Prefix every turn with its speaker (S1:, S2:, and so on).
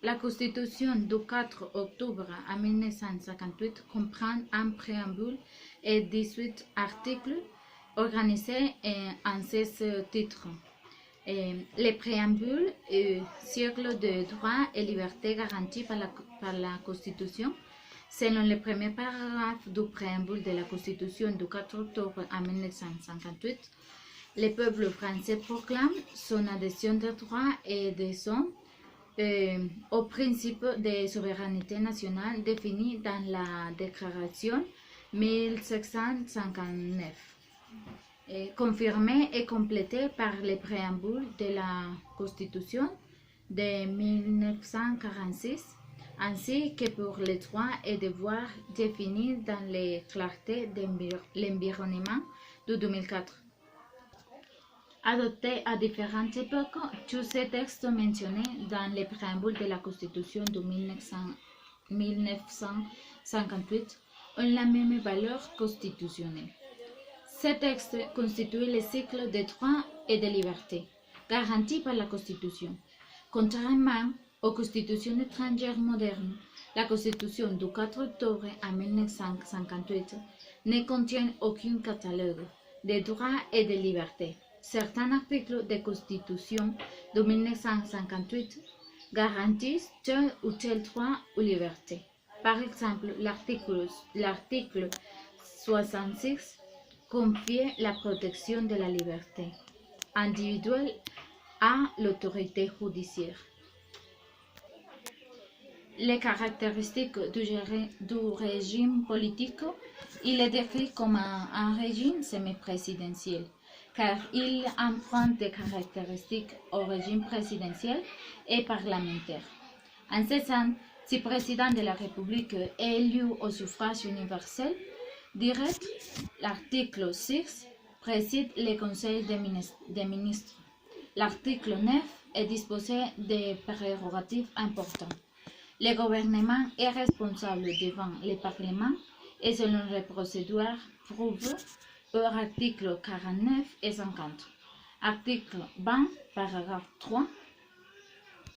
S1: La Constitution du 4 octobre 1958 comprend un préambule et 18 articles organisés en 16 titres. Le préambule cercle de droits et libertés garantis par la Constitution. Selon le premier paragraphe du préambule de la Constitution du 4 octobre 1958, le peuple français proclame son adhésion de droit et de son au principe de souveraineté nationale défini dans la Déclaration 1759, confirmé et complété par le préambule de la Constitution de 1946, ainsi que pour les droits et devoirs définis dans les traités de l'environnement de 2004. Adopté à différentes époques, tous ces textes mentionnés dans le préambule de la Constitution de 1958 ont la même valeur constitutionnelle. Ces textes constituent le cycle des droits et des libertés garantis par la Constitution. Contrairement aux constitutions étrangères modernes, la Constitution du 4 octobre 1958 ne contient aucun catalogue de droits et de libertés. Certains articles de Constitution de 1958 garantissent tel ou tel droit ou liberté. Par exemple, l'article 66 confie la protection de la liberté individuelle à l'autorité judiciaire. Les caractéristiques du régime politique, il est décrit comme un régime semi-présidentiel, car il emprunte des caractéristiques au régime présidentiel et parlementaire. En ce sens, si le président de la République est élu au suffrage universel direct, l'article 6 préside le Conseil des ministres. L'article 9 est disposé de prérogatives importantes. Le gouvernement est responsable devant le Parlement et selon les procédures prévues par articles 49 et 50. Article 20, paragraphe 3